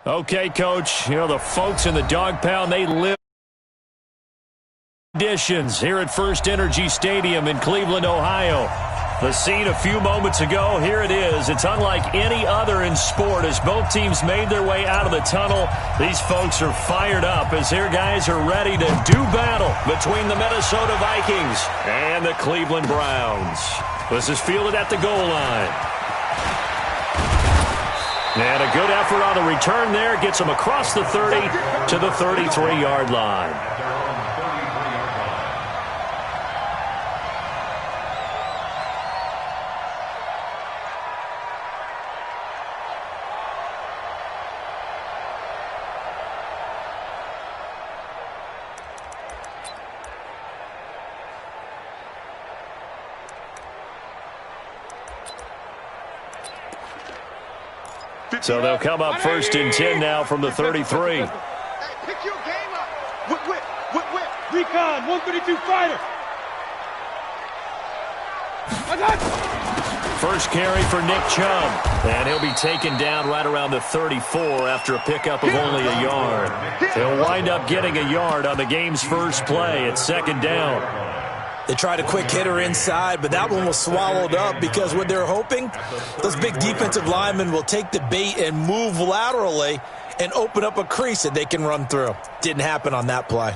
Okay, Coach, you know, the folks in the dog pound, they live conditions here at First Energy Stadium in Cleveland, Ohio. The scene a few moments ago, here it is. It's unlike any other in sport as both teams made their way out of the tunnel. These folks are fired up as their guys are ready to do battle between the Minnesota Vikings and the Cleveland Browns. This is fielded at the goal line. And a good effort on the return there. Gets them across the 30 to the 33-yard line. So they'll come up 1st and 10 now from the 33. Hey, pick your game up. Whip. Recon, 132 fighter. First carry for Nick Chubb. And he'll be taken down right around the 34 after a pickup of only a yard. He'll wind up getting a yard on the game's first play. It's 2nd down. They tried a quick hitter inside, but that one was swallowed up because what they're hoping, those big defensive linemen will take the bait and move laterally and open up a crease that they can run through. Didn't happen on that play.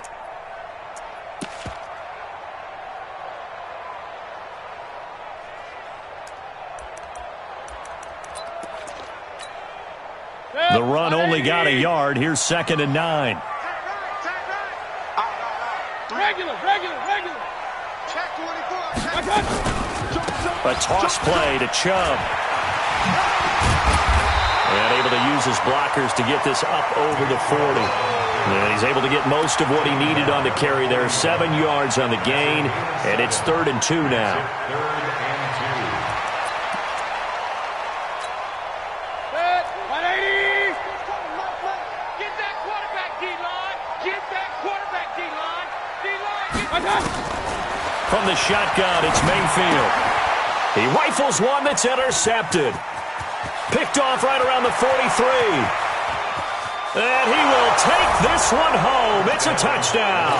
The run only got a yard. Here's 2nd and 9. Regular. A toss play to Chubb. And able to use his blockers to get this up over the 40. And he's able to get most of what he needed on the carry there. 7 yards on the gain. And it's 3rd and 2 now. From the shotgun, it's Mayfield. He rifles one that's intercepted. Picked off right around the 43. And he will take this one home. It's a touchdown.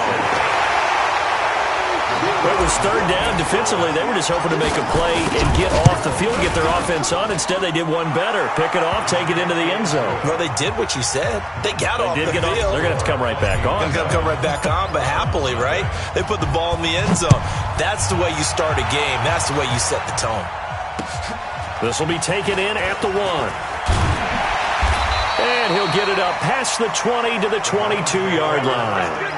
It was 3rd down. Defensively, they were just hoping to make a play and get off the field, get their offense on. Instead, they did one better. Pick it off, take it into the end zone. Well, they did what you said. They got off the field. They're going to have to come right back on. They're going to come right back on, but happily, right? They put the ball in the end zone. That's the way you start a game. That's the way you set the tone. This will be taken in at the 1. And he'll get it up past the 20 to the 22-yard line.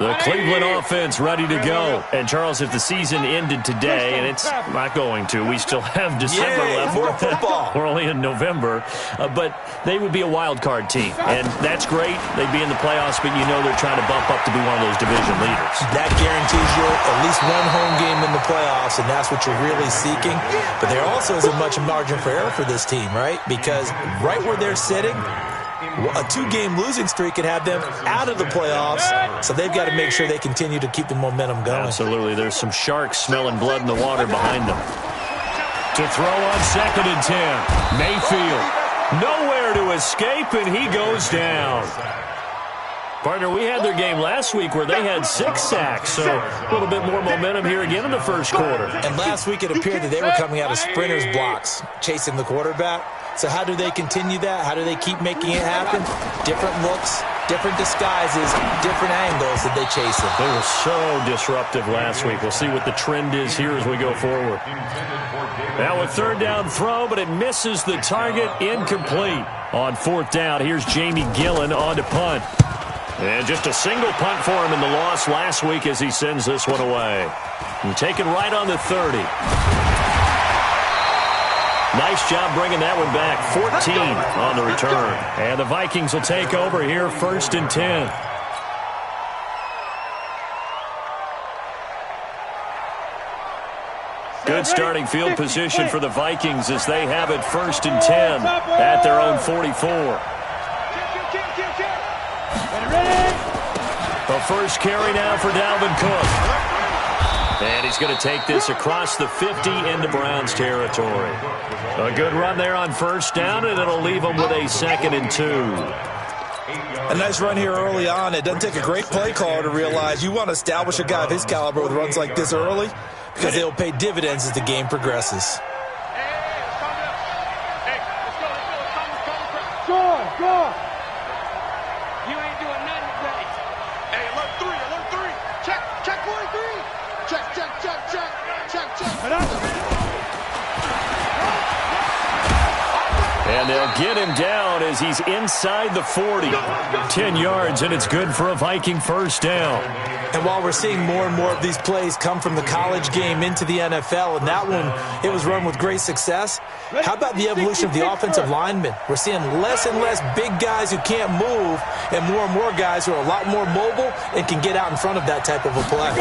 The Cleveland offense ready to go. And, Charles, if the season ended today, and it's not going to, we still have December left. More football. We're only in November. But they would be a wild card team. And that's great. They'd be in the playoffs, but you know they're trying to bump up to be one of those division leaders. That guarantees you at least one home game in the playoffs, and that's what you're really seeking. But there also isn't much margin for error for this team, right? Because right where they're sitting, a 2-game losing streak could have them out of the playoffs, so they've got to make sure they continue to keep the momentum going. Absolutely. There's some sharks smelling blood in the water behind them. To throw on 2nd and 10. Mayfield. Nowhere to escape, and he goes down. Partner, we had their game last week where they had 6 sacks, so a little bit more momentum here again in the first quarter. And last week it appeared that they were coming out of sprinters blocks, chasing the quarterback. So how do they continue that? How do they keep making it happen? Different looks, different disguises, different angles that they chase it. They were so disruptive last week. We'll see what the trend is here as we go forward. Now a 3rd down throw, but it misses the target. Incomplete. On 4th down, here's Jamie Gillen on to punt. And just a single punt for him in the loss last week as he sends this one away. And taken right on the 30. Nice job bringing that one back. 14 on the return. And the Vikings will take over here 1st and 10. Good starting field position for the Vikings as they have it 1st and 10 at their own 44. The first carry now for Dalvin Cook. And he's going to take this across the 50 into Browns territory. A good run there on first down, and it'll leave them with a 2nd and 2. A nice run here early on. It doesn't take a great play caller to realize you want to establish a guy of his caliber with runs like this early because they'll pay dividends as the game progresses. Go! You ain't doing nothing today. Hey, alert 3. Check 43. Check. And they'll get him down as he's inside the 40. 10 yards, and it's good for a Viking first down. And while we're seeing more and more of these plays come from the college game into the NFL, and that one, it was run with great success, how about the evolution of the offensive linemen? We're seeing less and less big guys who can't move and more guys who are a lot more mobile and can get out in front of that type of a play.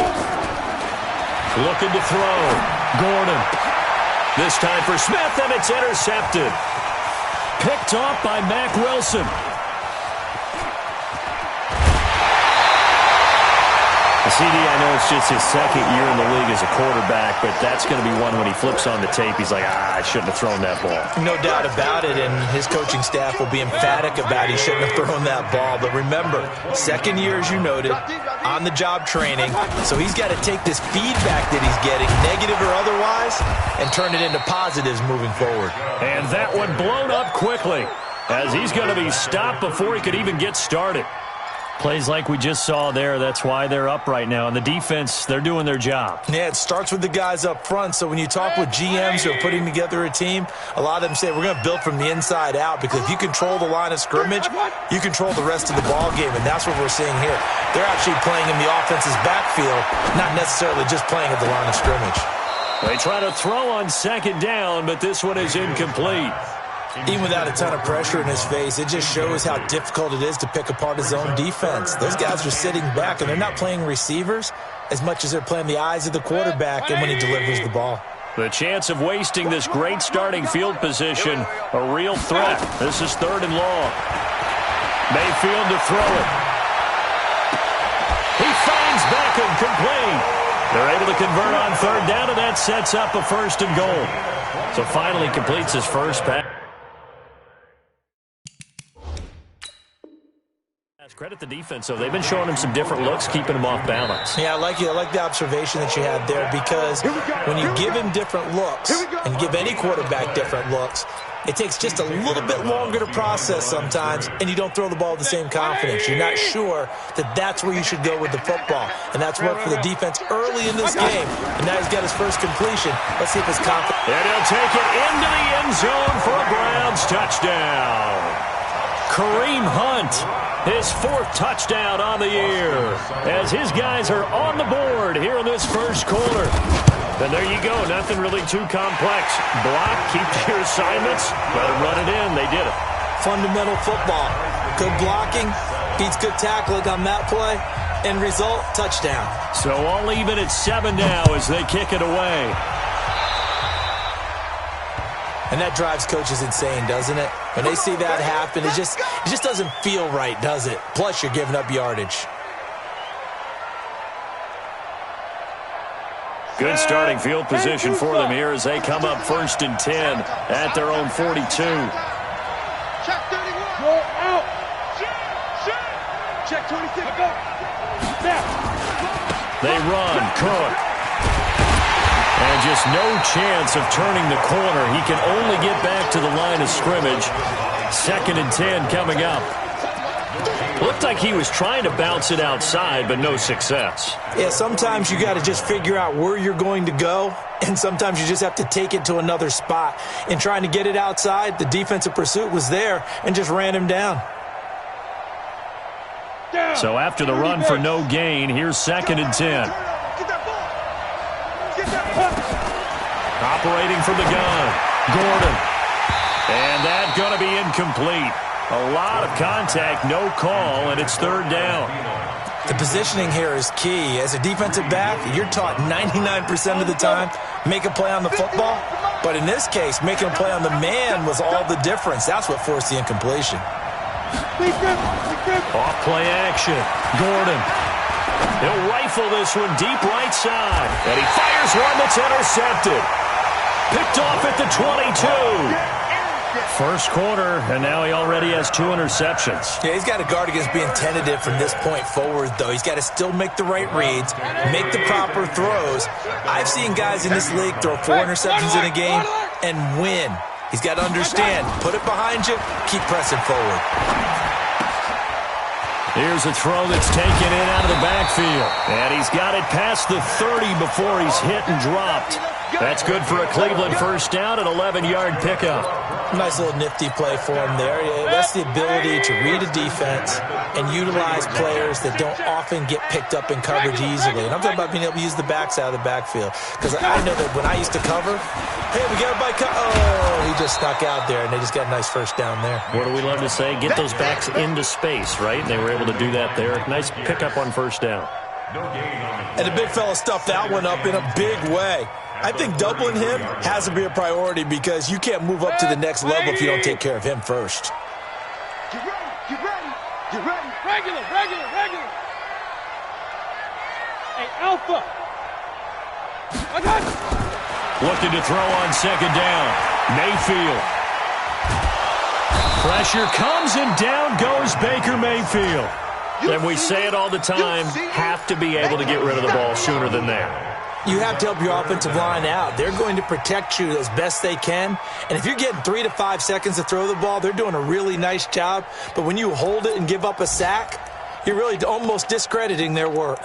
Looking to throw. Gordon. This time for Smith, and it's intercepted. Picked off by Mack Wilson. CD, I know it's just his 2nd year in the league as a quarterback, but that's going to be one when he flips on the tape. He's like, I shouldn't have thrown that ball. No doubt about it, and his coaching staff will be emphatic about he shouldn't have thrown that ball. But remember, 2nd year, as you noted, on-the-job training, so he's got to take this feedback that he's getting, negative or otherwise, and turn it into positives moving forward. And that one blown up quickly as he's going to be stopped before he could even get started. Plays like we just saw there, that's why they're up right now. And the defense, they're doing their job. Yeah, it starts with the guys up front. So when you talk with GMs who are putting together a team, a lot of them say we're going to build from the inside out because if you control the line of scrimmage, you control the rest of the ball game, and that's what we're seeing here. They're actually playing in the offense's backfield, not necessarily just playing at the line of scrimmage. They try to throw on 2nd down, but this one is incomplete. Even without a ton of pressure in his face, it just shows how difficult it is to pick apart his own defense. Those guys are sitting back, and they're not playing receivers as much as they're playing the eyes of the quarterback and when he delivers the ball. The chance of wasting this great starting field position, a real threat. This is 3rd and long. Mayfield to throw it. He finds Beckham complete. They're able to convert on 3rd down, and that sets up a 1st and goal. So finally completes his first pass. Credit the defense, though. They've been showing him some different looks, keeping him off balance. Yeah, I like the observation that you had there because when you give him different looks and give any quarterback different looks, it takes just a little bit longer to process sometimes, and you don't throw the ball with the same confidence. You're not sure that that's where you should go with the football, and that's worked for the defense early in this game, and now he's got his first completion. Let's see if his confidence... And he'll take it into the end zone for a Browns touchdown. Kareem Hunt, his 4th touchdown on the year, as his guys are on the board here in this first quarter. And there you go, nothing really too complex. Block, keep to your assignments, let them run it in. They did it. Fundamental football. Good blocking, beats good tackling on that play, end result, touchdown. So all even at 7 now as they kick it away. And that drives coaches insane, doesn't it? When they see that happen, it just doesn't feel right, does it? Plus, you're giving up yardage. Good starting field position for them here as they come up 1st and 10 at their own 42. Check 31. Go out. Check 26. Go. Snap. They run. Cook. And just no chance of turning the corner. He can only get back to the line of scrimmage. 2nd and 10 coming up. Looked like he was trying to bounce it outside, but no success. Yeah, sometimes you got to just figure out where you're going to go, and sometimes you just have to take it to another spot. In trying to get it outside, the defensive pursuit was there and just ran him down. So after the run for no gain, here's 2nd and 10. Operating from the gun, Gordon. And that's going to be incomplete. A lot of contact, no call, and it's 3rd down. The positioning here is key. As a defensive back, you're taught 99% of the time, make a play on the football. But in this case, making a play on the man was all the difference. That's what forced the incompletion. Off play action, Gordon. He'll rifle this one deep right side. And he fires one that's intercepted. Picked off at the 22. First quarter, and now he already has 2 interceptions. Yeah, he's got to guard against being tentative from this point forward, though. He's got to still make the right reads, make the proper throws. I've seen guys in this league throw 4 interceptions in a game and win. He's got to understand, put it behind you, keep pressing forward. Here's a throw that's taken in out of the backfield. And he's got it past the 30 before he's hit and dropped. That's good for a Cleveland first down, an 11-yard pickup. Nice little nifty play for him there. That's the ability to read a defense and utilize players that don't often get picked up in coverage easily. And I'm talking about being able to use the backs out of the backfield. Because I know that when I used to cover, hey, we got everybody he just snuck out there, and they just got a nice first down there. What do we love to say? Get those backs into space, right? And they were able to do that there. Nice pickup on first down. And the big fella stuffed that one up in a big way. I think doubling him has to be a priority because you can't move up to the next level if you don't take care of him first. Get ready, get ready, get ready. Regular. Hey, Alpha. Looking to throw on second down. Mayfield. Pressure comes and down goes Baker Mayfield. And we say it all the time, have to be able to get rid of the ball sooner than that. You have to help your offensive line out. They're going to protect you as best they can. And if you're getting 3 to 5 seconds to throw the ball, they're doing a really nice job. But when you hold it and give up a sack, you're really almost discrediting their work.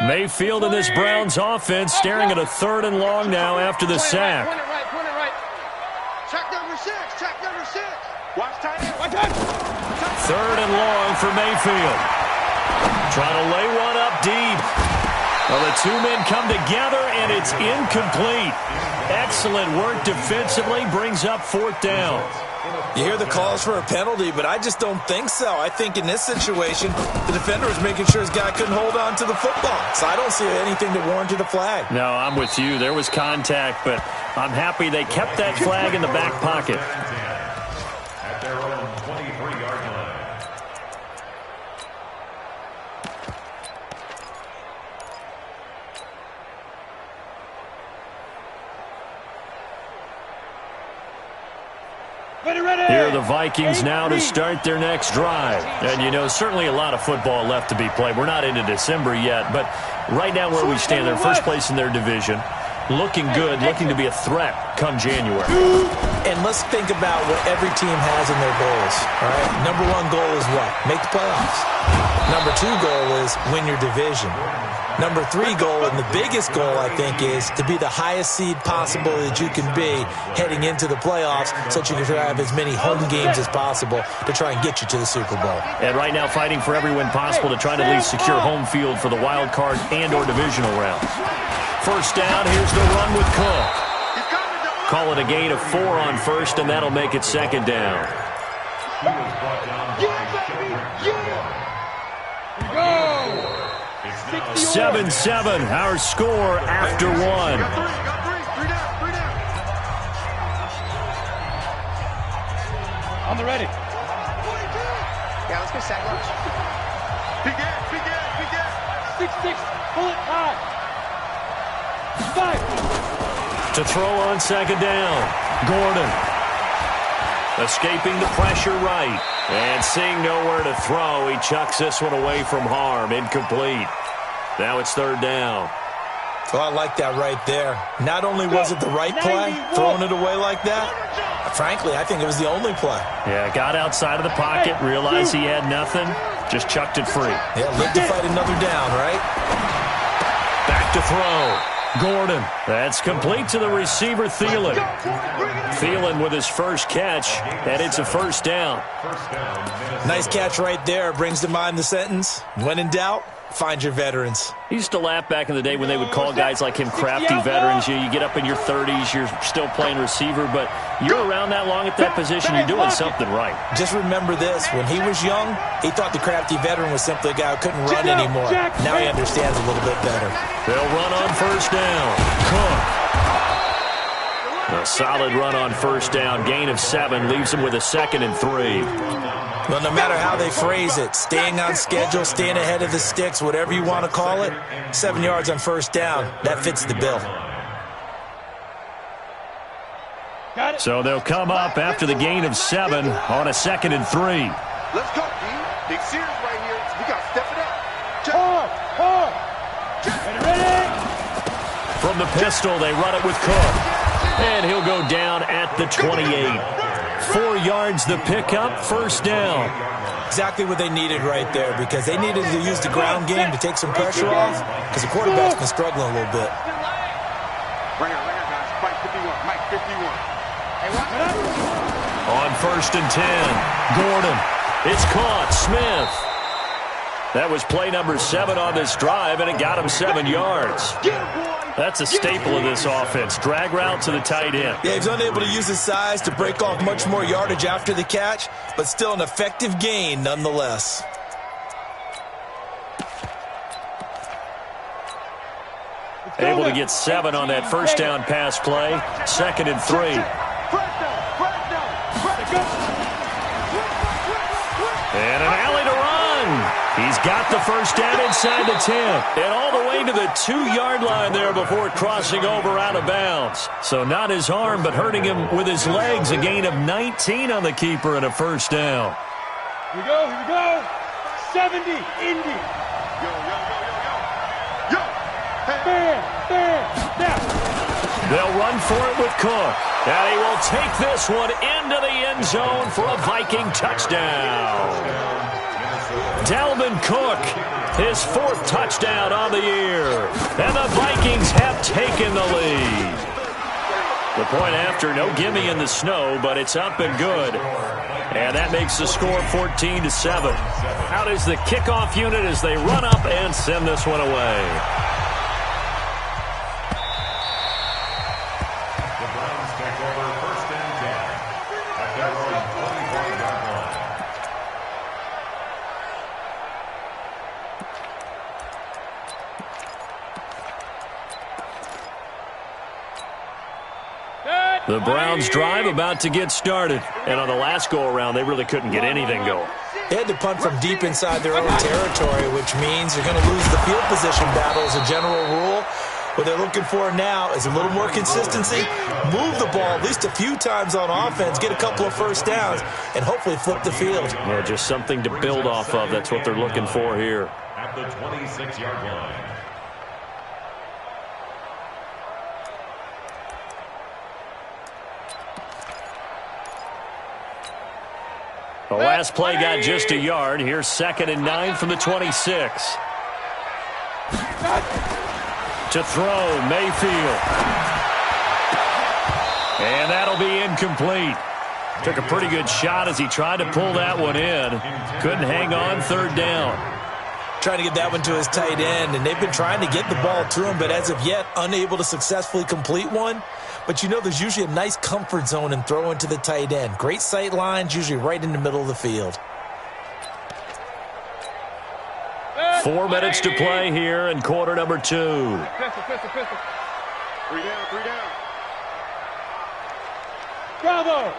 Mayfield in this Browns offense staring at a 3rd and long now after the sack. Point it right. Check number 6. Watch tight end. 3rd and long for Mayfield. Trying to lay one up deep. Well, the 2 men come together, and it's incomplete. Excellent work defensively, brings up 4th down. You hear the calls for a penalty, but I just don't think so. I think in this situation, the defender was making sure his guy couldn't hold on to the football. So I don't see anything that warranted a flag. No, I'm with you. There was contact, but I'm happy they kept that flag in the back pocket. At their own 23-yard line. Here are the Vikings now to start their next drive. And, you know, certainly a lot of football left to be played. We're not into December yet, but right now where we stand, they're first place in their division. Looking good, looking to be a threat come January. And let's think about what every team has in their goals. All right? Number 1 goal is what? Make the playoffs. Number 2 goal is win your division. Number 3 goal, and the biggest goal, I think, is to be the highest seed possible that you can be heading into the playoffs so that you can have as many home games as possible to try and get you to the Super Bowl. And right now fighting for every win possible to try to at least secure home field for the wild card and or divisional round. First down, here's the run with Cook. Call it a gain of 4 on first, and that'll make it second down. Go! 7-7, our score after 1. On the ready. Yeah, let's go sack lunch. Big gas. 6-6, pull it high. 5. To throw on second down, Gordon. Escaping the pressure right. And seeing nowhere to throw, he chucks this one away from harm. Incomplete. Now it's 3rd down. Well, I like that right there. Not only was it the right play, throwing it away like that, frankly, I think it was the only play. Yeah, got outside of the pocket, realized he had nothing, just chucked it free. Yeah, live to fight another down, right? Back to throw. Gordon. That's complete to the receiver, Thielen. Thielen with his first catch, and it's a first down. Nice catch right there. Brings to mind the sentence, when in doubt, find your veterans. I used to laugh back in the day when they would call guys like him crafty veterans. You get up in your 30s, you're still playing receiver, but you're around that long at that position, you're doing something right. Just remember this. When he was young, he thought the crafty veteran was simply a guy who couldn't run anymore. Now he understands a little bit better. They'll run on first down. Cook. A solid run on first down. Gain of 7 leaves him with a 2nd and 3. Well, no matter how they phrase it, staying on schedule, staying ahead of the sticks, whatever you want to call it, 7 yards on first down, that fits the bill. So they'll come up after the gain of 7 on a 2nd and 3. Let's go, D. Big series right here. We got to step it up. Ready? From the pistol, they run it with Cook. And he'll go down at the 28. 4 yards the pickup, first down. Exactly what they needed right there, because they needed to use the ground game to take some pressure off, because the quarterback's been struggling a little bit. Right here, guys. Mike 51. Mike 51. On first and 10, Gordon. It's caught. Smith. That was play number 7 on this drive, and it got him 7 yards. That's a staple of this offense. Drag route to the tight end. Yeah, he's unable to use his size to break off much more yardage after the catch, but still an effective gain nonetheless. Able to get 7 on that first down pass play. 2nd and 3. And an alley to run. He's got the first down inside the 10. And all the way to the 2-yard line there before crossing over out of bounds. So not his arm, but hurting him with his legs. A gain of 19 on the keeper and a first down. Here we go. 70, Indy. Yo. Hey. Now. They'll run for it with Cook. And he will take this one into the end zone for a Viking touchdown. Dalvin Cook, his 4th touchdown on the year. And the Vikings have taken the lead. The point after, no gimme in the snow, but it's up and good. And that makes the score 14-7. Out is the kickoff unit as they run up and send this one away. The Browns drive about to get started. And on the last go-around, they really couldn't get anything going. They had to punt from deep inside their own territory, which means they're going to lose the field position battle as a general rule. What they're looking for now is a little more consistency, move the ball at least a few times on offense, get a couple of first downs, and hopefully flip the field. Yeah, just something to build off of. That's what they're looking for here. At the 26-yard line. The last play got just a yard. Here's 2nd and 9 from the 26. To throw, Mayfield. And that'll be incomplete. Took a pretty good shot as he tried to pull that one in. Couldn't hang on, 3rd down. Trying to get that one to his tight end, and they've been trying to get the ball to him, but as of yet, unable to successfully complete one. But you know there's usually a nice comfort zone in throwing to the tight end. Great sight lines, usually right in the middle of the field. 4 minutes to play here in quarter number 2. Pistol. 3 down. Bravo.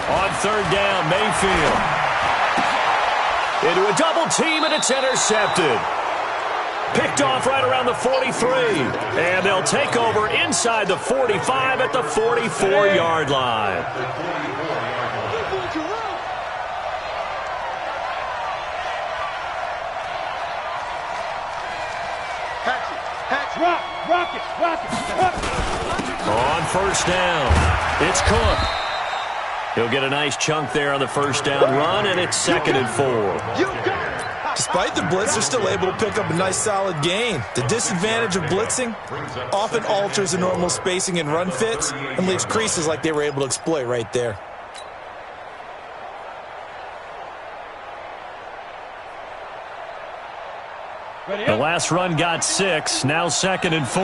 On 3rd down, Mayfield. Into a double team, and it's intercepted. Picked off right around the 43. And they'll take over inside the 45 at the 44-yard line. Rock it. On first down, it's Cook. He'll get a nice chunk there on the first down run, and it's 2nd and 4. Despite the blitz, they're still able to pick up a nice solid gain. The disadvantage of blitzing often alters the normal spacing and run fits and leaves creases like they were able to exploit right there. The last run got 6, now 2nd and 4.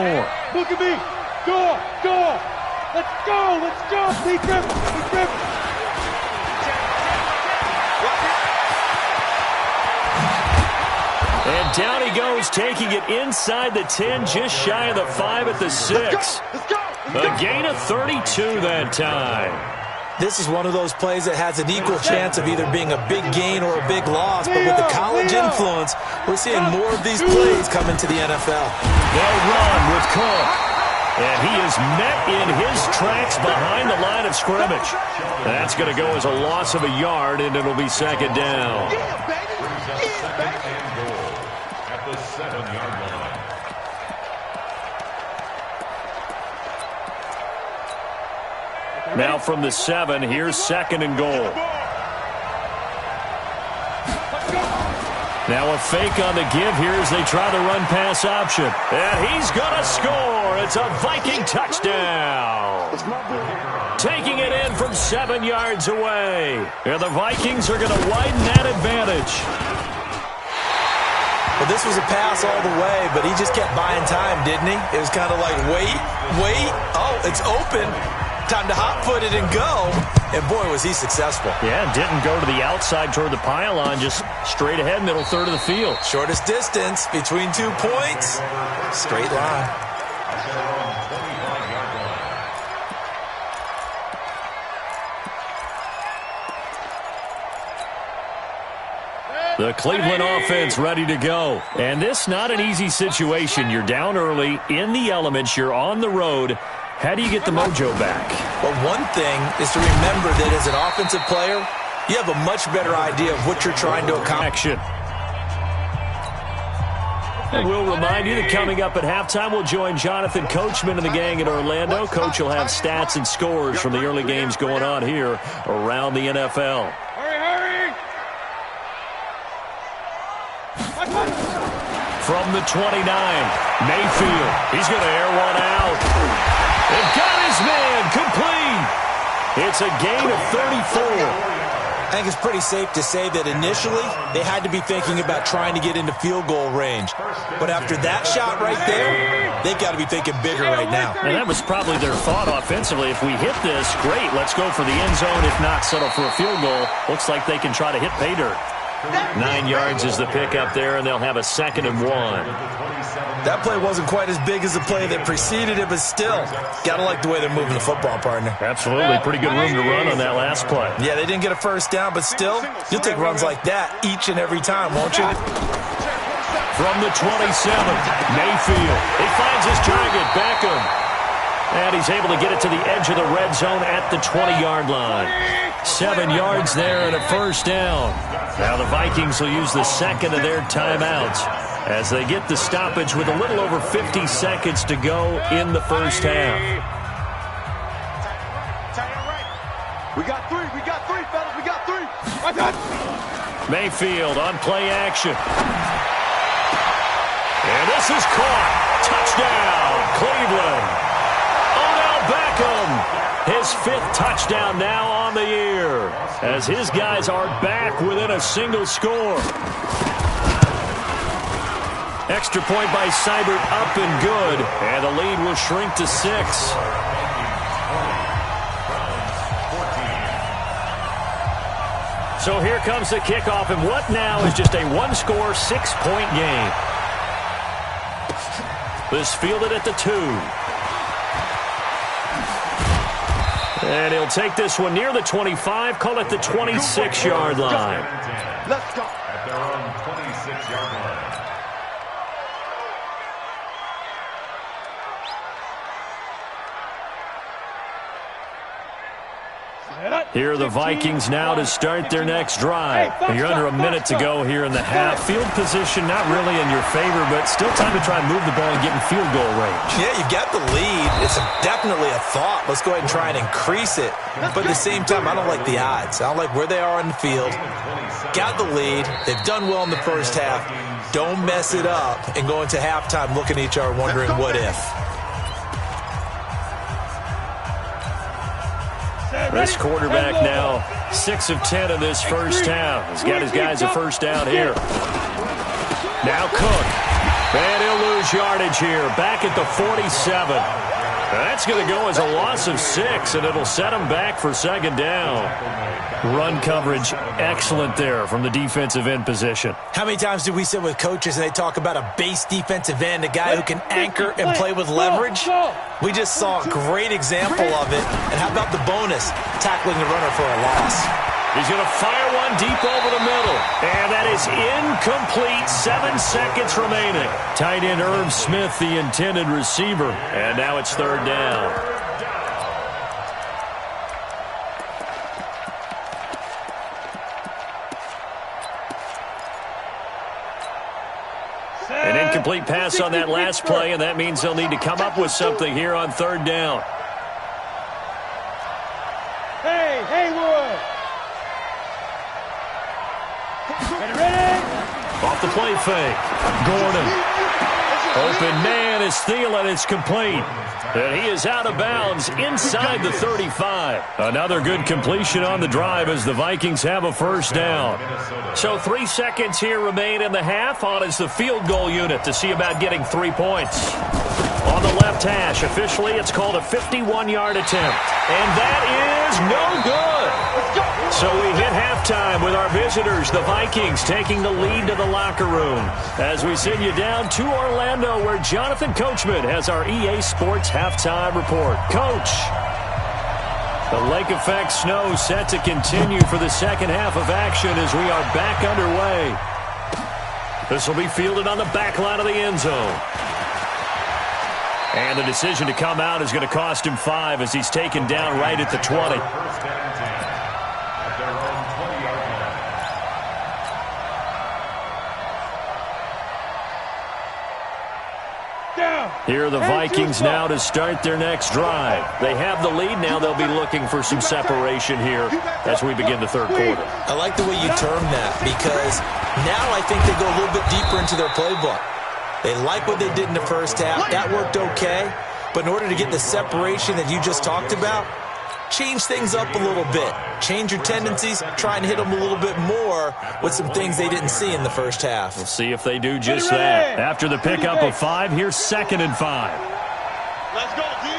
Look at me. Go. Let's go. Lee Griffin. And down he goes, taking it inside the 10, just shy of the 5 at the 6. A gain of 32 that time. This is one of those plays that has an equal chance of either being a big gain or a big loss, but with the college influence, we're seeing more of these plays come into the NFL. They'll run with Cook. And he is met in his tracks behind the line of scrimmage. That's going to go as a loss of a yard, and it'll be second down. At the 7-yard line. Now from the 7, here's second and goal. Now a fake on the give here as they try the run-pass option. And he's going to score. It's a Viking touchdown. Taking it in from 7 yards away. And the Vikings are going to widen that advantage. Well, this was a pass all the way, but he just kept buying time, didn't he? It was kind of like, wait. Oh, it's open. Time to hot-foot it and go. And, boy, was he successful. Yeah, didn't go to the outside toward the pylon, just straight ahead, middle third of the field. Shortest distance between 2 points. Straight line. The Cleveland offense ready to go. And this not an easy situation. You're down early, in the elements, you're on the road. How do you get the mojo back? Well, one thing is to remember that as an offensive player, you have a much better idea of what you're trying to accomplish. And we'll remind you that coming up at halftime, we'll join Jonathan Coachman and the gang in Orlando. Coach will have stats and scores from the early games going on here around the NFL. Hurry! From the 29, Mayfield. He's going to air one out. They've got his man complete. It's a gain of 34. I think it's pretty safe to say that initially they had to be thinking about trying to get into field goal range. But after that shot right there, they've got to be thinking bigger right now. And that was probably their thought offensively. If we hit this, great. Let's go for the end zone. If not, settle for a field goal. Looks like they can try to hit pay dirt. 9 yards is the pickup there, and they'll have a 2nd and 1. That play wasn't quite as big as the play that preceded it, but still, got to like the way they're moving the football, partner. Absolutely. Pretty good room to run on that last play. Yeah, they didn't get a first down, but still, you'll take runs like that each and every time, won't you? From the 27, Mayfield. He finds his target, Beckham. And he's able to get it to the edge of the red zone at the 20-yard line. 7 yards there and a first down. Now the Vikings will use the second of their timeouts as they get the stoppage with a little over 50 seconds to go in the first half. We got three, fellas, we got three. Mayfield on play action. And this is caught. Touchdown, Cleveland. Beckham, his 5th touchdown now on the year, as his guys are back within a single score. Extra point by Seibert up and good, and the lead will shrink to 6. So here comes the kickoff, and what now is just a one-score, 6-point game. This fielded at the 2. And he'll take this one near the 25, call it the 26-yard line. Let's go. At their own 26-yard line. Here are the Vikings now to start their next drive. You're under a minute to go here in the half. Field position not really in your favor, but still time to try and move the ball and get in field goal range. Yeah, you got the lead. It's definitely a thought. Let's go ahead and try and increase it. But at the same time, I don't like the odds. I don't like where they are on the field. Got the lead. They've done well in the first half. Don't mess it up and go into halftime looking at each other wondering what if. This quarterback now 6 of 10 in this first half. He's got his guys a first down here. Now Cook. And he'll lose yardage here. Back at the 47. That's going to go as a loss of 6, and it'll set them back for second down. Run coverage excellent there from the defensive end position. How many times do we sit with coaches and they talk about a base defensive end, a guy who can anchor and play with leverage? We just saw a great example of it. And how about the bonus, tackling the runner for a loss? He's going to fire one deep over the middle. And that is incomplete. 7 seconds remaining. Tight end Irv Smith, the intended receiver. And now it's third down. An incomplete pass on that last play, and that means they'll need to come up with something here on third down. Hey, Haywood! Ready? Off the play fake. Gordon. Open man is Thielen. It's complete. And he is out of bounds inside the 35. Another good completion on the drive as the Vikings have a first down. So 3 seconds here remain in the half. On is the field goal unit to see about getting 3 points. On the left hash, officially it's called a 51-yard attempt. And that is no good. So we hit halftime with our visitors, the Vikings, taking the lead to the locker room. As we send you down to Orlando, where Jonathan Coachman has our EA Sports halftime report. Coach, the lake effect snow set to continue for the second half of action as we are back underway. This will be fielded on the back line of the end zone. And the decision to come out is going to cost him 5 as he's taken down right at the 20. Here are the Vikings now to start their next drive. They have the lead. Now they'll be looking for some separation here as we begin the third quarter. I like the way you term that, because now I think they go a little bit deeper into their playbook. They like what they did in the first half. That worked okay. But in order to get the separation that you just talked about, change things up a little bit. Change your tendencies. Try and hit them a little bit more with some things they didn't see in the first half. We'll see if they do just that. After the pickup of 5, here's 2nd and 5. Let's go, D.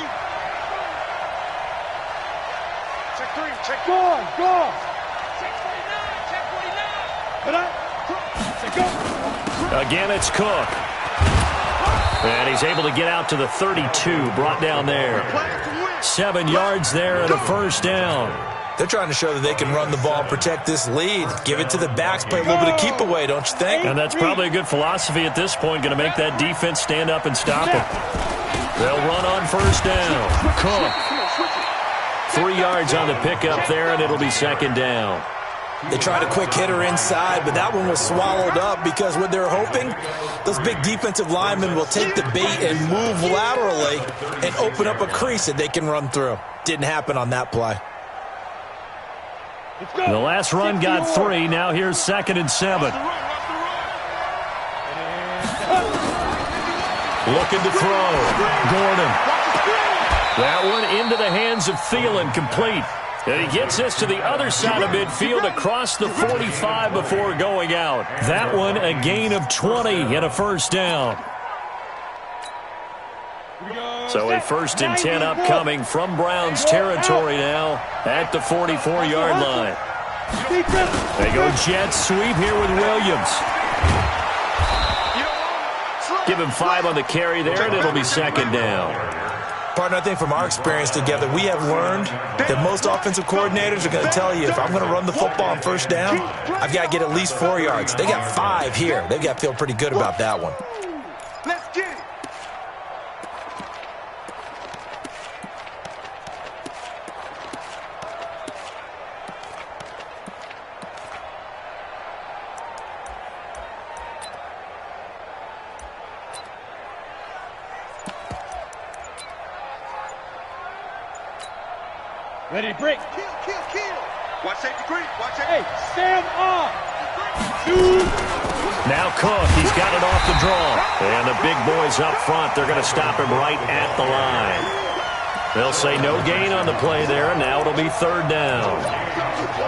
Check 3. Check. Go on. Check 49. Check 49. Check go. Again, it's Cook. And he's able to get out to the 32, brought down there. 7 yards there and a first down. They're trying to show that they can run the ball, protect this lead. Give it to the backs, play a little bit of keep away, don't you think? And that's probably a good philosophy at this point, going to make that defense stand up and stop it. They'll run on first down. Cook. 3 yards on the pickup there, and it'll be second down. They tried a quick hitter inside, but that one was swallowed up because what they're hoping, those big defensive linemen will take the bait and move laterally and open up a crease that they can run through. Didn't happen on that play. The last run got 3. Now here's 2nd and 7. Looking to throw. Gordon. That one into the hands of Thielen, complete. And he gets this to the other side of midfield across the 45 before going out. That one a gain of 20 and a first down. So a 1st and 10 upcoming from Browns territory now at the 44-yard line. They go jet sweep here with Williams. Give him 5 on the carry there, and it'll be second down. Partner, I think from our experience together, we have learned that most offensive coordinators are going to tell you, if I'm going to run the football on first down, I've got to get at least 4 yards. They got 5 here. They've got to feel pretty good about that one. Let's get it. Ready to break. Kill. Watch safety green. Watch safety. Hey, stand up. Now Cook, he's got it off the draw. And the big boys up front, they're going to stop him right at the line. They'll say no gain on the play there, and now it'll be third down.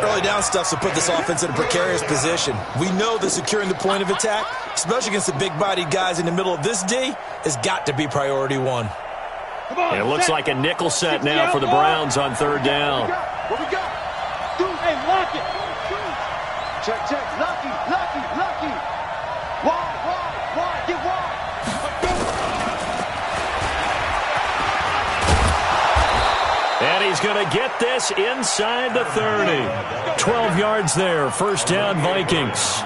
Early down stuff will put this offense in a precarious position. We know that securing the point of attack, especially against the big-bodied guys in the middle of this D, has got to be priority 1. And it looks like a nickel set now for the Browns on third down. What we got? Hey, lock it. Check, check. Lucky. Wide. Get wide. And he's going to get this inside the 30. 12 yards there. First down, Vikings.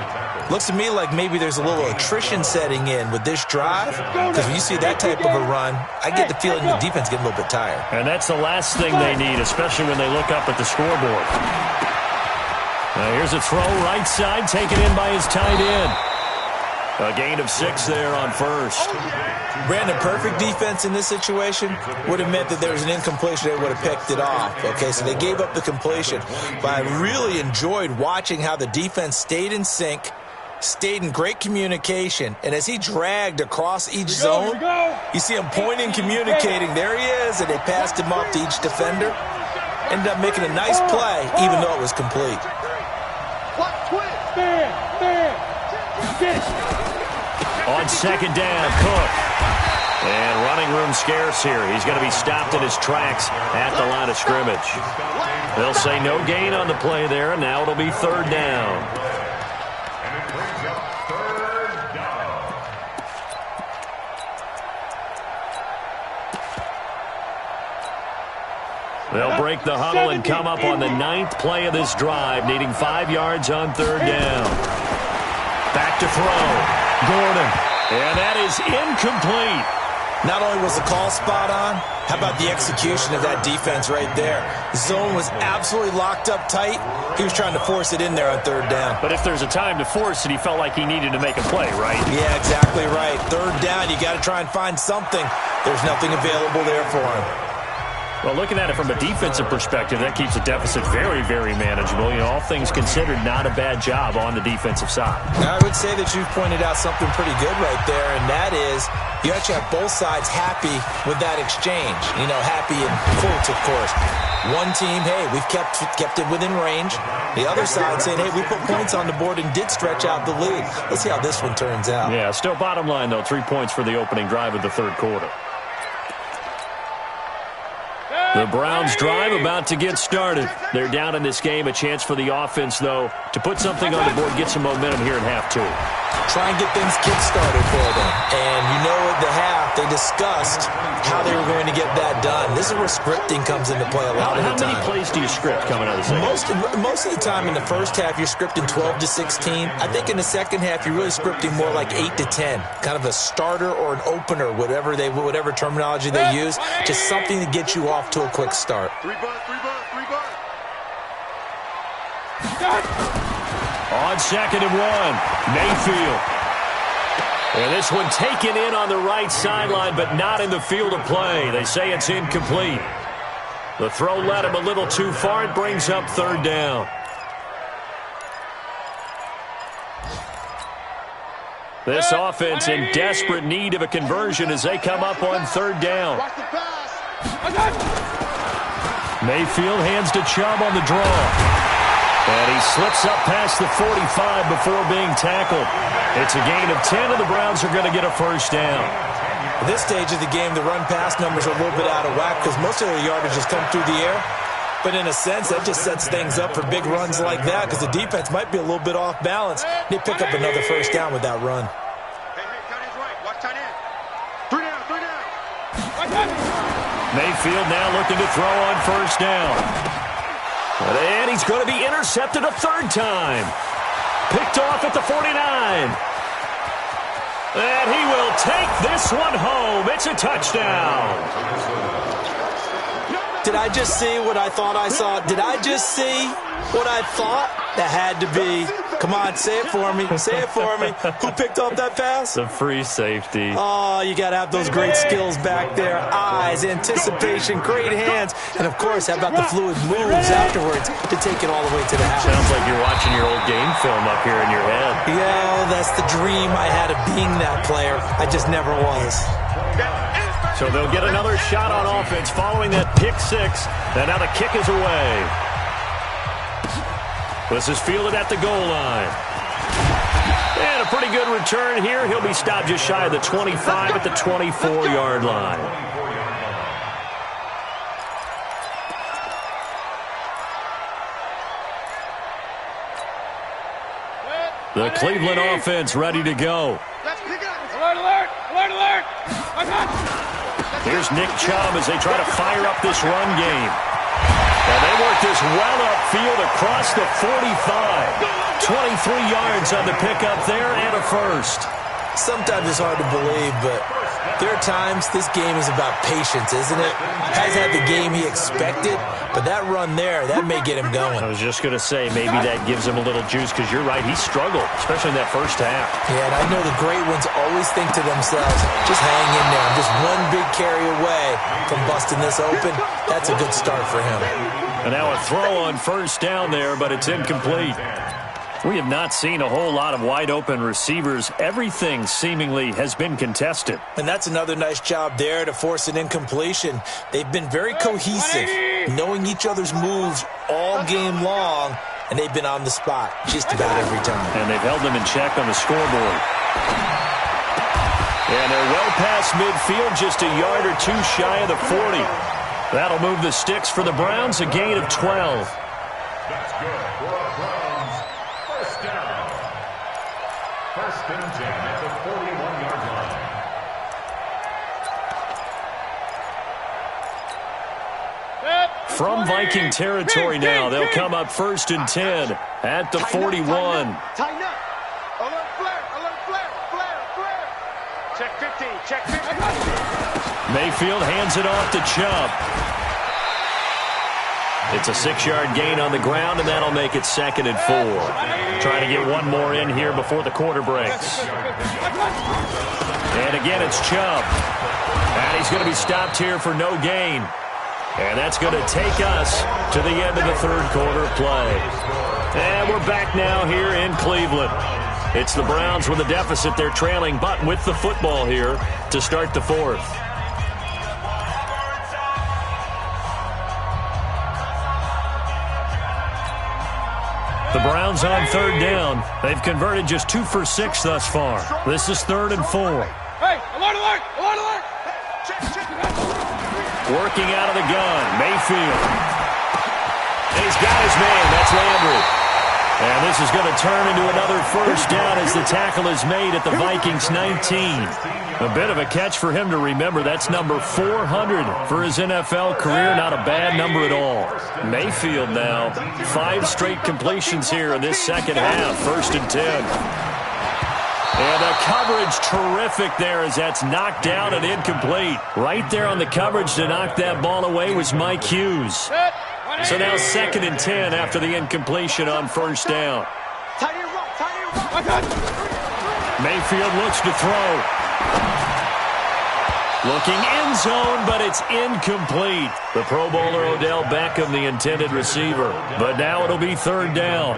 Looks to me like maybe there's a little attrition setting in with this drive, because when you see that type of a run, I get the feeling the defense getting a little bit tired. And that's the last thing they need, especially when they look up at the scoreboard. Now here's a throw right side, taken in by his tight end. A gain of 6 there on first. Brandon, perfect defense in this situation would have meant that there was an incompletion. They would have picked it off. Okay, so they gave up the completion. But I really enjoyed watching how the defense stayed in sync, stayed in great communication, and as he dragged across each zone, you see him pointing, communicating. There he is, and they passed him off to each defender. Ended up making a nice play, even though it was complete. On second down, Cook. And running room scarce here. He's going to be stopped in his tracks at the line of scrimmage. They'll say no gain on the play there, and now it'll be third down. And it brings up third down. They'll break the huddle and come up on the 9th play of this drive, needing 5 yards on third down. Back to throw. Gordon. And that is incomplete. Not only was the call spot on, how about the execution of that defense right there? The zone was absolutely locked up tight. He was trying to force it in there on third down. But if there's a time to force it, he felt like he needed to make a play, right? Yeah, exactly right. Third down, you got to try and find something. There's nothing available there for him. Well, looking at it from a defensive perspective, that keeps the deficit very, very manageable. You know, all things considered, not a bad job on the defensive side. I would say that you've pointed out something pretty good right there, and that is you actually have both sides happy with that exchange. You know, happy in quotes, of course. One team, hey, we've kept it within range. The other side saying, hey, we put points on the board and did stretch out the lead. Let's see how this one turns out. Yeah, still bottom line, though, 3 points for the opening drive of the third quarter. The Browns drive about to get started. They're down in this game. A chance for the offense, though, to put something on the board, get some momentum here in half 2. Try and get things kick-started for them. And you know at the half, they discussed how they were going to get that done. This is where scripting comes into play a lot of the time. How many plays do you script coming out of the second? Most of the time in the first half, you're scripting 12 to 16. I think in the second half, you're really scripting more like 8 to 10. Kind of a starter or an opener, whatever terminology they use. Just something to get you off to a quick start. 3 bucks. On second and 1, Mayfield. And this one taken in on the right sideline, but not in the field of play. They say it's incomplete. The throw led him a little too far. It brings up third down. This offense in desperate need of a conversion as they come up on third down. Mayfield hands to Chubb on the draw. And he slips up past the 45 before being tackled. It's a gain of 10, and the Browns are going to get a first down. At this stage of the game, the run-pass numbers are a little bit out of whack because most of the yardage has come through the air. But in a sense, that just sets things up for big runs like that because the defense might be a little bit off balance. They pick up another first down with that run. Hey, tight end's right. Watch tight end. 3 down. Mayfield now looking to throw on first down. And he's going to be intercepted a third time. Picked off at the 49. And he will take this one home. It's a touchdown. Did I just see what I thought I saw? Did I just see what I thought? That had to be. Come on, say it for me. Say it for me. Who picked up that pass? The free safety. Oh, you got to have those great skills back there. Eyes, anticipation, great hands. And, of course, how about the fluid moves afterwards to take it all the way to the house? Sounds like you're watching your old game film up here in your head. Yeah, that's the dream I had of being that player. I just never was. So they'll get another shot on offense following that pick 6. And now the kick is away. This is fielded at the goal line. And a pretty good return here. He'll be stopped just shy of the 25 at the 24-yard line. The Cleveland offense ready to go. Let's pick it up. Alert, alert, alert, alert. Here's Nick Chubb as they try to fire up this run game. And they work this well upfield across the 45. 23 yards on the pickup there and a first. Sometimes it's hard to believe, but there are times this game is about patience, isn't it? Has had the game he expected, but that run there, that may get him going. I was just going to say, maybe that gives him a little juice, because you're right, he struggled, especially in that first half. Yeah, and I know the great ones always think to themselves, just hang in there. I'm just one big carry away from busting this open. That's a good start for him. And now a throw on first down there, but it's incomplete. We have not seen a whole lot of wide-open receivers. Everything seemingly has been contested. And that's another nice job there to force an incompletion. They've been very cohesive, knowing each other's moves all game long, and they've been on the spot just about every time. And they've held them in check on the scoreboard. And they're well past midfield, just a yard or two shy of the 40. That'll move the sticks for the Browns, a gain of 12. That's good for a Browns first down. First and 10 at the 41-yard line. From Viking territory now, they'll come up first and 10 at the 41. Tighten up. Alert flare, alert flare, flare, flare. Check 15, check 15. Mayfield hands it off to Chubb. It's a 6-yard gain on the ground, and that'll make it 2nd and 4. Trying to get one more in here before the quarter breaks. And again, it's Chubb. And he's going to be stopped here for no gain. And that's going to take us to the end of the third quarter play. And we're back now here in Cleveland. It's the Browns with a deficit. They're trailing, but with the football here to start the fourth. The Browns on third down. They've converted just 2 for 6 thus far. This is 3rd and 4. Hey, alert, alert, alert, alert. Check. Working out of the gun, Mayfield. And he's got his man. That's Landry. And this is going to turn into another first down as the tackle is made at the Vikings 19. A bit of a catch for him to remember. That's number 400 for his NFL career. Not a bad number at all. Mayfield now, 5 straight completions here in this second half. 1st and 10. And the coverage terrific there as that's knocked down and incomplete. Right there on the coverage to knock that ball away was Mike Hughes. So now 2nd and 10 after the incompletion on first down. Mayfield looks to throw. Looking end zone, but it's incomplete. The Pro Bowler Odell Beckham, the intended receiver. But now it'll be 3rd down.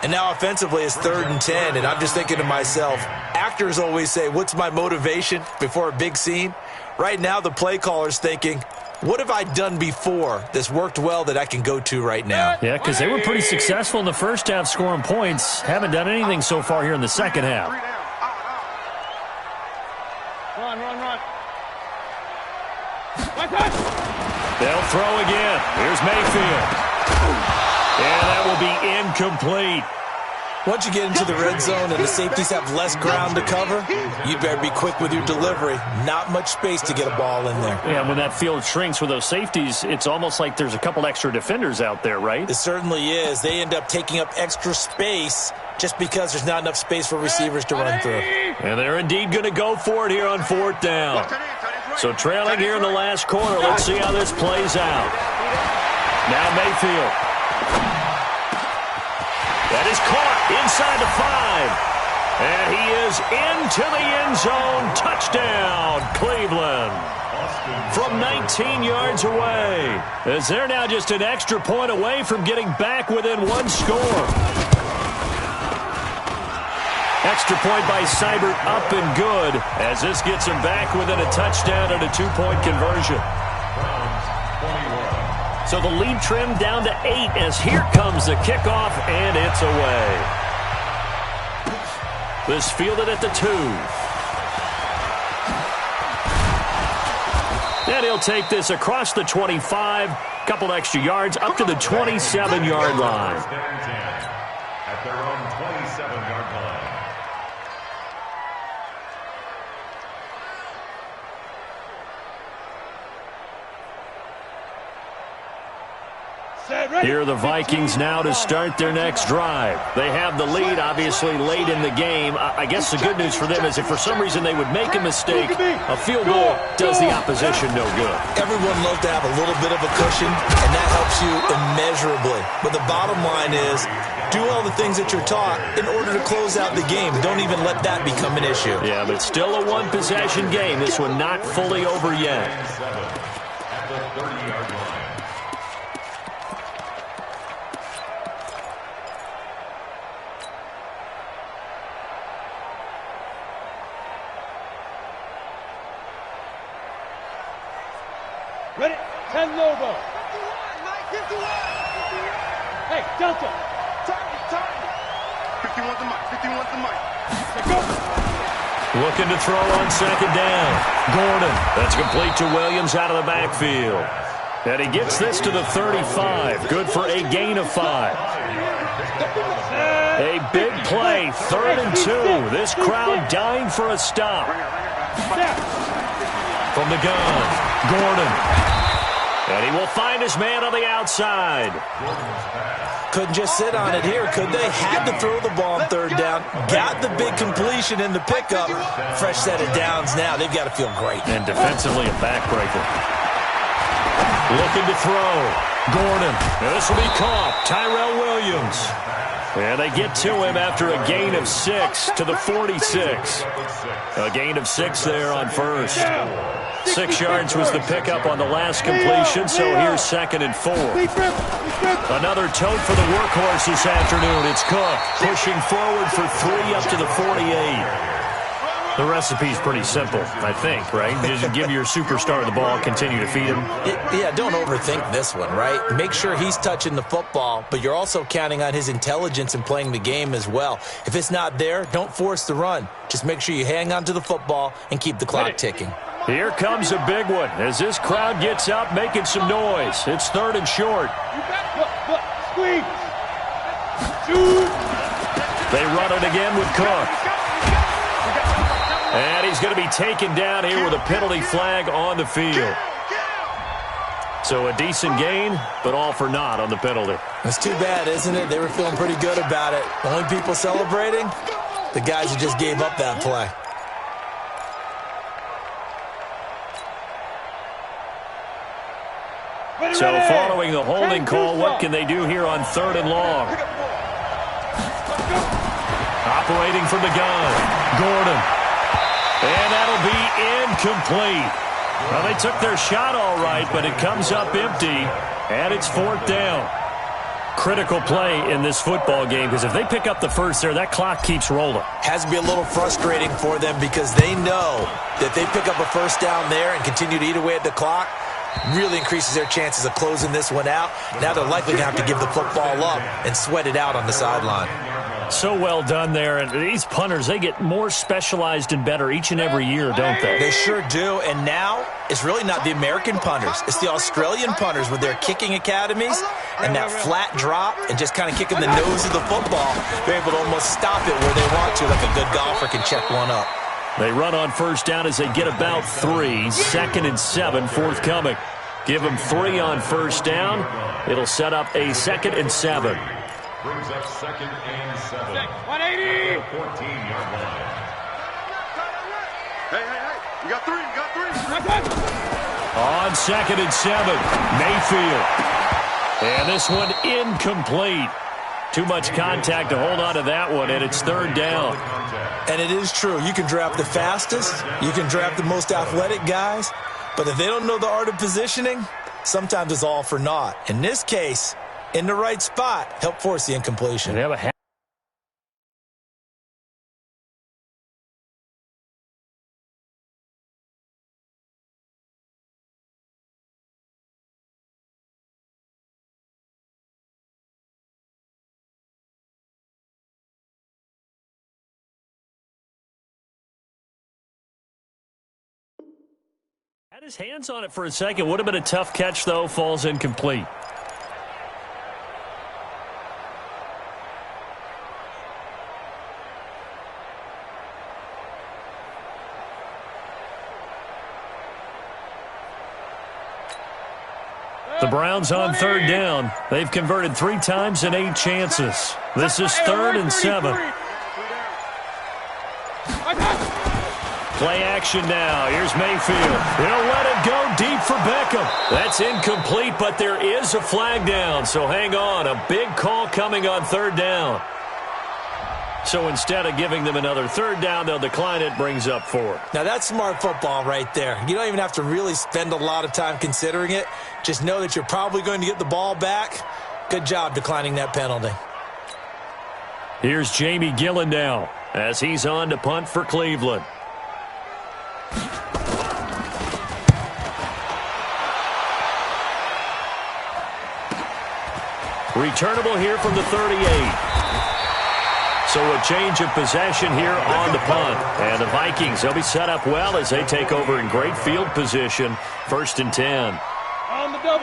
And now offensively it's 3rd and 10, and I'm just thinking to myself, actors always say, what's my motivation before a big scene? Right now the play caller's thinking, what have I done before that's worked well that I can go to right now? Yeah, because they were pretty successful in the first half scoring points. Haven't done anything so far here in the second half. Run. They'll throw again. Here's Mayfield. And that will be incomplete. Once you get into the red zone and the safeties have less ground to cover, you better be quick with your delivery. Not much space to get a ball in there. Yeah, when that field shrinks with those safeties, it's almost like there's a couple extra defenders out there, right? It certainly is. They end up taking up extra space just because there's not enough space for receivers to run through. And they're indeed going to go for it here on 4th down. So trailing here in the last quarter, let's see how this plays out. Now Mayfield. That is caught inside the 5. And he is into the end zone. Touchdown, Cleveland. From 19 yards away. As they're now just an extra point away from getting back within 1 score. Extra point by Seibert up and good as this gets him back within a touchdown and a 2-point conversion. So the lead trimmed down to 8 as here comes the kickoff, and it's away. This fielded at the 2. And he'll take this across the 25, couple extra yards up to the 27-yard line. their own 27-yard line. Here are the Vikings now to start their next drive. They have the lead, obviously, late in the game. I guess the good news for them is if for some reason they would make a mistake, a field goal does the opposition no good. Everyone loves to have a little bit of a cushion, and that helps you immeasurably. But the bottom line is, do all the things that you're taught in order to close out the game. Don't even let that become an issue. Yeah, but still a one-possession game. This one not fully over yet. At the 30-yard line. Ready? 10 Lobo. 51, Mike, 51. Hey, Delta. Target. 51 to Mike, 51 to Mike. Go. Looking to throw on second down. Gordon. That's complete to Williams out of the backfield. And he gets this to the 35. Good for a gain of 5. A big play. 3rd and 2. This crowd dying for a stop. From the gun, Gordon. And he will find his man on the outside. Couldn't just sit on it here, could they? Had to throw the ball on 3rd down. Got the big completion in the pickup. Fresh set of downs now. They've got to feel great. And defensively, a backbreaker. Looking to throw. Gordon. And this will be caught. Tyrell Williams. And they get to him after a gain of 6 to the 46. A gain of 6 there on first. 6 yards was the pickup on the last completion, so here's 2nd and 4. Another tote for the workhorse this afternoon. It's Cook pushing forward for 3 up to the 48. The recipe's pretty simple, I think, right? Just give your superstar the ball, continue to feed him. Yeah, don't overthink this one, right? Make sure he's touching the football, but you're also counting on his intelligence in playing the game as well. If it's not there, don't force the run. Just make sure you hang on to the football and keep the clock ticking. Here comes a big one as this crowd gets up making some noise. It's 3rd and short. Squeeze. Shoot. They run it again with Cook. And he's going to be taken down here with a penalty flag on the field. So a decent gain, but all for naught on the penalty. It's too bad, isn't it? They were feeling pretty good about it. The only people celebrating, the guys who just gave up that play. So following the holding call, what can they do here on 3rd and long? Operating from the gun, Gordon. And that'll be incomplete. Well, they took their shot all right, but it comes up empty, and it's 4th down. Critical play in this football game, because if they pick up the first there, that clock keeps rolling. Has to be a little frustrating for them because they know that they pick up a first down there and continue to eat away at the clock, really increases their chances of closing this one out. Now they're likely going to have to give the football up and sweat it out on the sideline. So well done there. And these punters, they get more specialized and better each and every year, don't they? They sure do. And now it's really not the American punters. It's the Australian punters with their kicking academies and that flat drop and just kind of kicking the nose of the football. They're able to almost stop it where they want to, like a good golfer can check one up. They run on first down as they get about 3. 2nd and 7 forthcoming. Give them 3 on first down. It'll set up a 2nd and 7. Brings up 2nd and 7. 180. 14-yard line. Hey. You got 3. On 2nd and 7, Mayfield. And this one incomplete. Too much contact to hold on to that one, and it's 3rd down. And it is true. You can draft the fastest. You can draft the most athletic guys. But if they don't know the art of positioning, sometimes it's all for naught. In this case, in the right spot, help force the incompletion. Had his hands on it for a second. Would have been a tough catch, though. Falls incomplete. The Browns on third down. They've converted 3 times in 8 chances. This is 3rd and 7. Play action now. Here's Mayfield. He'll let it go deep for Beckham. That's incomplete, but there is a flag down, so hang on. A big call coming on third down. So instead of giving them another third down, they'll decline it, brings up 4. Now, that's smart football right there. You don't even have to really spend a lot of time considering it. Just know that you're probably going to get the ball back. Good job declining that penalty. Here's Jamie Gillen now as he's on to punt for Cleveland. Returnable here from the 38. So a change of possession here on the punt. And the Vikings, they'll be set up well as they take over in great field position. 1st and 10.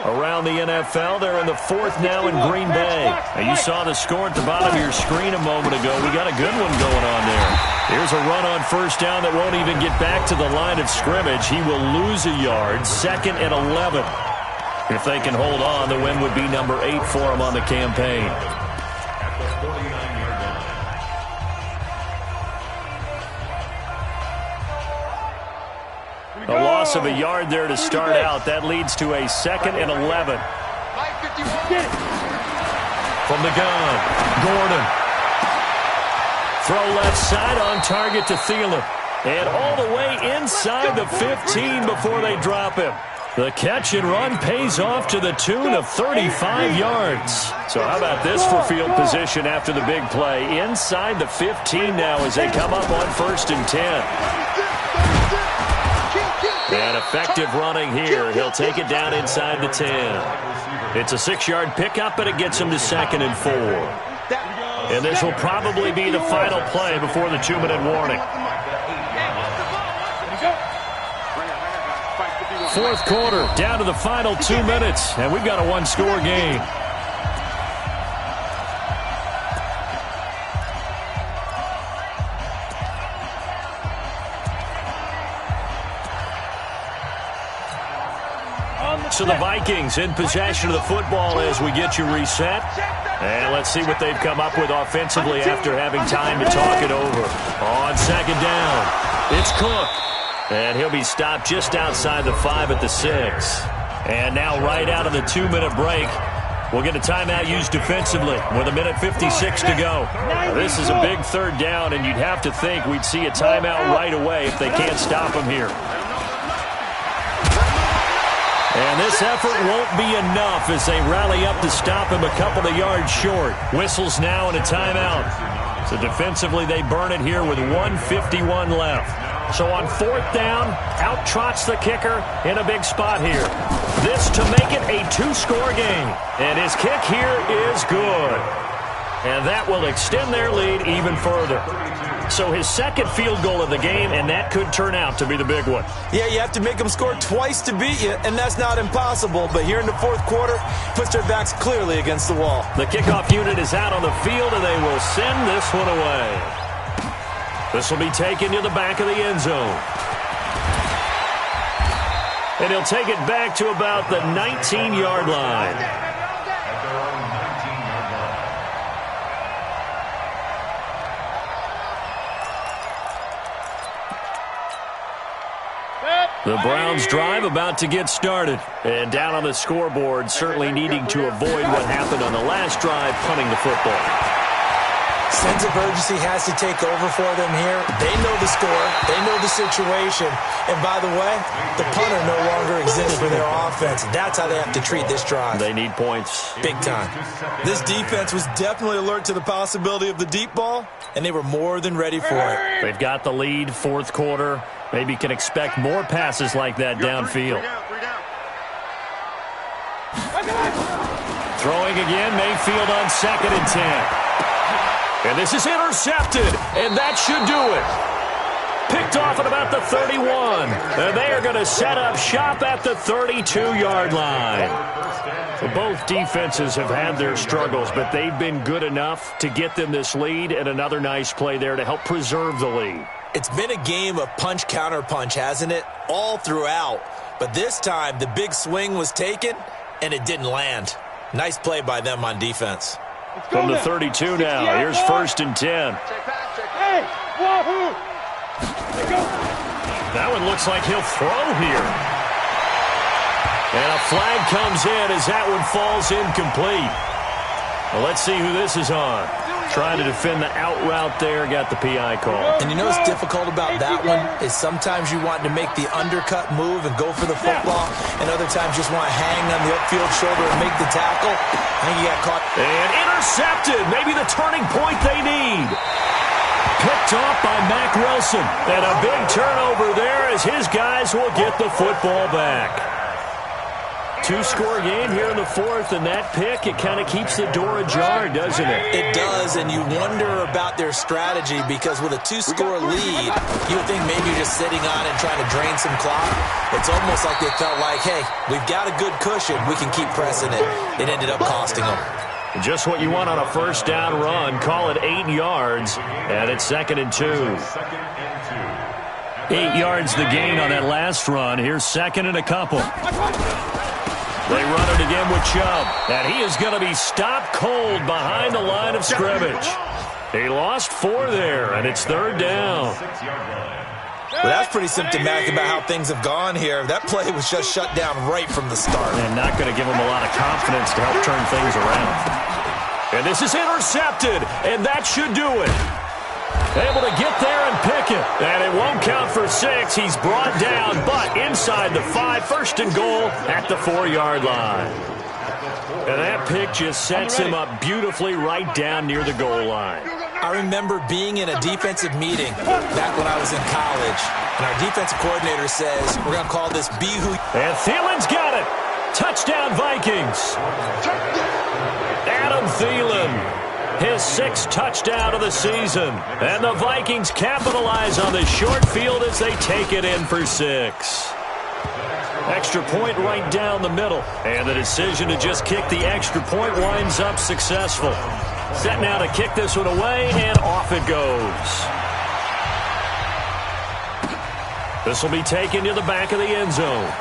Around the NFL, they're in the 4th now in Green Bay. Now you saw the score at the bottom of your screen a moment ago. We got a good one going on there. Here's a run on first down that won't even get back to the line of scrimmage. He will lose a yard. 2nd and 11. If they can hold on, the win would be number 8 for them on the campaign. A loss of a yard there to start out. That leads to a 2nd and 11. From the gun, Gordon. Throw left side on target to Thielen. And all the way inside the 15 before they drop him. The catch and run pays off to the tune of 35 yards. So how about this for field position after the big play? Inside the 15 now as they come up on 1st and 10. And effective running here. He'll take it down inside the 10. It's a 6-yard pickup, but it gets him to 2nd and 4. And this will probably be the final play before the 2-minute warning. 4th quarter, down to the final 2 minutes, and we've got a 1-score game. So the Vikings in possession of the football as we get you reset. And let's see what they've come up with offensively after having time to talk it over. On 2nd down, it's Cook. And he'll be stopped just outside the 5 at the 6. And now right out of the 2-minute break, we'll get a timeout used defensively with 1:56 to go. Now, this is a big 3rd down, and you'd have to think we'd see a timeout right away if they can't stop him here. And this effort won't be enough as they rally up to stop him a couple of yards short. Whistles now and a timeout. So defensively, they burn it here with 1:51 left. So on 4th down, out trots the kicker in a big spot here. This to make it a 2-score game. And his kick here is good. And that will extend their lead even further. So his 2nd field goal of the game, and that could turn out to be the big one. Yeah, you have to make them score twice to beat you, and that's not impossible. But here in the 4th quarter, puts their backs clearly against the wall. The kickoff unit is out on the field, and they will send this one away. This will be taken to the back of the end zone. And he'll take it back to about the 19-yard line. The Browns drive about to get started. And down on the scoreboard, certainly needing to avoid what happened on the last drive, punting the football. Sense of urgency has to take over for them here. They know the score. They know the situation. And by the way, the punter no longer exists for their offense. That's how they have to treat this drive. They need points. Big time. This defense was definitely alert to the possibility of the deep ball, and they were more than ready for it. They've got the lead, 4th quarter. Maybe can expect more passes like that downfield. Throwing again, Mayfield on 2nd and 10. And this is intercepted, and that should do it. Picked off at about the 31. And they are going to set up shop at the 32-yard line. Well, both defenses have had their struggles, but they've been good enough to get them this lead, and another nice play there to help preserve the lead. It's been a game of punch-counter-punch, hasn't it? All throughout. But this time, the big swing was taken, and it didn't land. Nice play by them on defense. From the 32 now. Here's 1st and 10. Hey, wahoo! That one looks like he'll throw here. And a flag comes in as that one falls incomplete. Well, let's see who this is on. Trying to defend the out route there, got the PI call. And you know what's difficult about that one is sometimes you want to make the undercut move and go for the football, and other times just want to hang on the upfield shoulder and make the tackle. I think he got caught. And intercepted. Maybe the turning point they need. Picked off by Mack Wilson. And a big turnover there as his guys will get the football back. 2-score game here in the 4th, and that pick, it kind of keeps the door ajar, doesn't it? It does, and you wonder about their strategy because with a 2-score lead, you would think maybe you're just sitting on and trying to drain some clock. It's almost like they felt like, hey, we've got a good cushion. We can keep pressing it. It ended up costing them. Just what you want on a 1st down run. Call it 8 yards, and it's 2nd and 2. 8 yards the gain on that last run. Here's 2nd and a couple. They run it again with Chubb, and he is going to be stopped cold behind the line of scrimmage. He lost 4 there, and it's 3rd down. Well, that's pretty symptomatic about how things have gone here. That play was just shut down right from the start. And not going to give him a lot of confidence to help turn things around. And this is intercepted, and that should do it. Able to get there and pick it. And it won't count for 6. He's brought down, but inside the 5. 1st and goal at the 4-yard line. And that pick just sets him up beautifully right down near the goal line. I remember being in a defensive meeting back when I was in college, and our defensive coordinator says, we're going to call this Be Who. And Thielen's got it. Touchdown, Vikings. Adam Thielen. His 6th touchdown of the season. And the Vikings capitalize on the short field as they take it in for 6. Extra point right down the middle. And the decision to just kick the extra point winds up successful. Set now to kick this one away, and off it goes. This will be taken to the back of the end zone.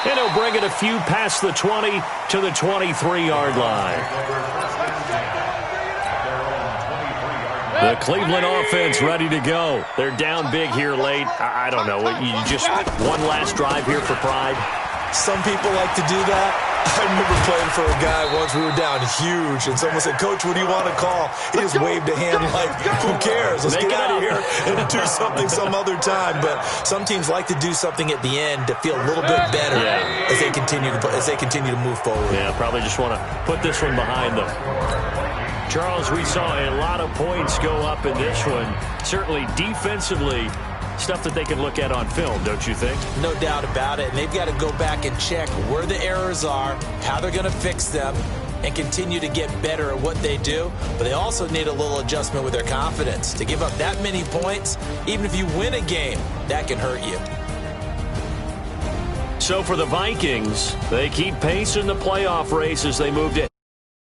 And he'll bring it a few past the 20 to the 23-yard line. The Cleveland offense ready to go. They're down big here late. I don't know. You just one last drive here for pride. Some people like to do that. I remember playing for a guy once. We were down huge, and someone said, Coach, what do you want to call? He just waved a hand like, who cares? Let's get out of here and do something some other time. But some teams like to do something at the end to feel a little bit better as they continue to move forward. Yeah, probably just want to put this one behind them. Charles, we saw a lot of points go up in this one. Certainly defensively, stuff that they can look at on film, don't you think? No doubt about it. And they've got to go back and check where the errors are, how they're going to fix them, and continue to get better at what they do. But they also need a little adjustment with their confidence. To give up that many points, even if you win a game, that can hurt you. So for the Vikings, they keep pace in the playoff race as they move to